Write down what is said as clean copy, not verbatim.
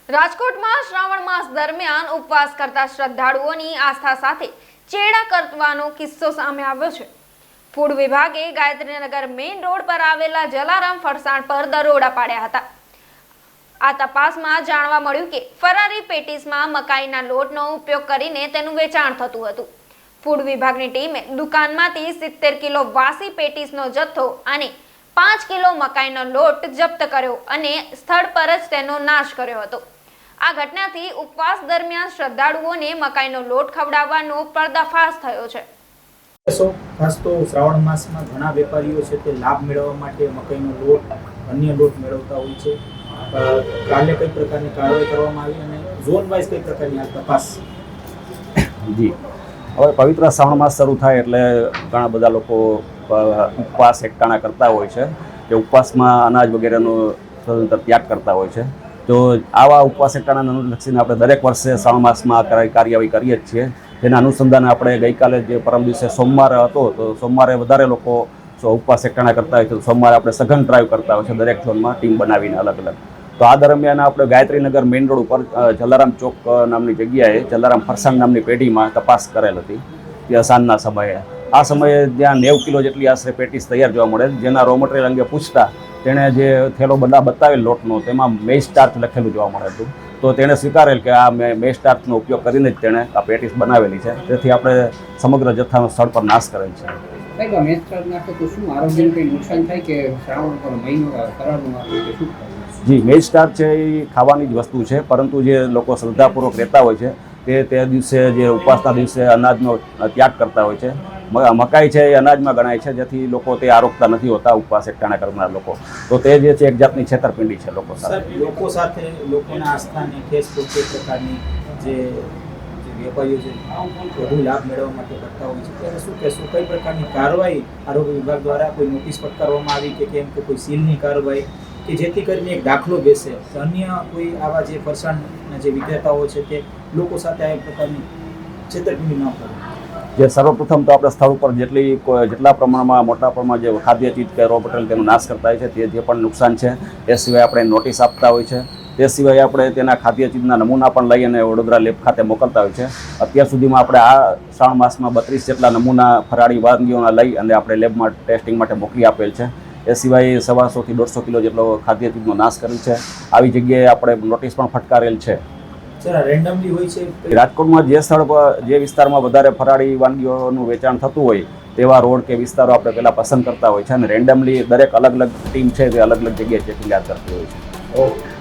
રાજકોટમાં શ્રાવણ માસ દરમિયાન ઉપવાસ કરતા શ્રદ્ધાળુઓની આસ્થા સાથે ચેડા કરવાનો કિસ્સો સામે આવ્યો છે। ફૂડ વિભાગે ગાયત્રીનગર મેઇન રોડ પર આવેલા જલારામ ફરસાણ પર દરોડા પાડ્યા હતા। આ તપાસમાં જાણવા મળ્યું કે ફરારી પેટીસમાં મકાઈના લોટનો ઉપયોગ કરીને તેનું વેચાણ થતું હતું। ફૂડ વિભાગની ટીમે દુકાનમાંથી 70 કિલો વાસી પેટીસનો જથ્થો અને 5 કિલો મકાઈનો લોટ જપ્ત કર્યો અને સ્થળ પર જ તેનો નાશ કર્યો હતો। આ ઘટનાથી ઉપવાસ દરમિયાન શ્રદ્ધાળુઓને મકાઈનો લોટ ખવડાવવાનો પર્દાફાશ થયો છે। ખાસ તો શ્રાવણ માસમાં ઘણા વેપારીઓ છે તે લાભ મેળવવા માટે મકાઈનો લોટ અન્ય લોટ મેળવતા હોય છે। કાલે કઈ પ્રકારની કાર્યવાહી કરવામાં આવી અને ઝોન વાઇઝ કઈ પ્રકારની આ તપાસ? જી, હવે પવિત્ર શ્રાવણ માસ શરૂ થાય એટલે ઘણા બધા લોકો ઉપવાસ એકટાણા કરતા હોય છે કે ઉપવાસમાં અનાજ વગેરેનો સ્વતંત્ર ત્યાગ કરતા હોય છે। તો આવા ઉપવાસ એકટાણાને અનુલક્ષીને આપણે દરેક વર્ષે શ્રાવણ માસમાં કાર્યવાહી કરીએ જ છીએ। જેના અનુસંધાને આપણે ગઈકાલે જે પરમ દિવસે સોમવાર હતો તો સોમવારે વધારે લોકો ઉપવાસ એકટાણા કરતા હોય છે। સોમવારે આપણે સઘન ડ્રાઈવ કરતા હોય છે દરેક ઝોનમાં ટીમ બનાવીને અલગ અલગ। તો આ દરમિયાન આપણે ગાયત્રીનગર મેઇન રોડ ઉપર જલારામ ચોક નામની જગ્યાએ જલારામ ફરસાણ નામની પેઢીમાં તપાસ કરેલ હતી ત્યાં સાંજના સમયે। આ સમયે ત્યાં 90 કિલો જેટલી આશરે પેટીસ તૈયાર જોવા મળે। જેના રો મટીરિયલ અંગે પૂછતા તેણે જે થેલો બતાવેલ લોટનો તેમાં મેઇઝ સ્ટાર્ચ લખેલું જોવા મળે હતું। તો તેણે સ્વીકારેલ કે આ મેઇઝ સ્ટાર્ચનો ઉપયોગ કરીને જ તેણે આ પેટીસ બનાવેલી છે। તેથી આપણે સમગ્ર જથ્થાનો સ્થળ પર નાશ કરેલ છે। જી, મેઇઝ સ્ટાર્ચ છે એ ખાવાની જ વસ્તુ છે, પરંતુ જે લોકો શ્રદ્ધાપૂર્વક રહેતા હોય છે તે દિવસે જે ઉપવાસના દિવસે અનાજનો ત્યાગ કરતા હોય છે। મકાઈ છે એ અનાજમાં ગણાય છે, જેથી લોકો તે આરોગતા નથી હોતા ઉપવાસ એકટાણા કરનાર લોકો। તો તે જે છે એક જાતની છેતરપિંડી છે લોકો સાથે। લોકોના આસ્થાને ઠેસ પહોંચે પ્રકારની જે વેપારીઓ છે વધુ લાભ મેળવવા માટે કરતા હોય છે, ત્યારે શું કહેશું? કઈ પ્રકારની કાર્યવાહી આરોગ્ય વિભાગ દ્વારા કોઈ નોટિસ ફટકારવામાં આવી કે કેમ કે કોઈ સીલની કાર્યવાહી કે જેથી કરીને એક દાખલો બેસે કે અન્ય કોઈ આવા જે ફરસાણના જે વિક્રેતાઓ છે તે લોકો સાથે આ પ્રકારની છેતરપિંડી ન કરે? જે સર્વપ્રથમ તો આપણે સ્થળ ઉપર જેટલા પ્રમાણમાં મોટા પ્રમાણમાં જે ખાદ્ય ચીજ કે રો મટીરિયલ તેનો નાશ કરતા હોય છે તે જે પણ નુકસાન છે એ સિવાય આપણે નોટિસ આપતા હોય છે। તે સિવાય આપણે તેના ખાદ્ય ચીજના નમૂના પણ લઈ અને વડોદરા લેબ ખાતે મોકલતા હોય છે। અત્યાર સુધીમાં આપણે આ શ્રાવણ માસમાં 32 જેટલા નમૂના ફરાળી વાનગીઓના લઈ અને આપણે લેબમાં ટેસ્ટિંગ માટે મોકલી આપેલ છે। એ સિવાય 125 થી 150 કિલો જેટલો ખાદ્ય ચીજનો નાશ કરેલ છે। આવી જગ્યાએ આપણે નોટિસ પણ ફટકારેલ છે। રેન્ડમલી હોય છે રાજકોટમાં જે સ્થળ પર જે વિસ્તારમાં વધારે ફરાળી વાનગીઓનું વેચાણ થતું હોય તેવા રોડ કે વિસ્તારો આપણે પહેલાં પસંદ કરતા હોય છે અને રેન્ડમલી દરેક અલગ અલગ ટીમ છે તે અલગ અલગ જગ્યાએ ચેકિંગ કરતી હોય છે। ઓકે।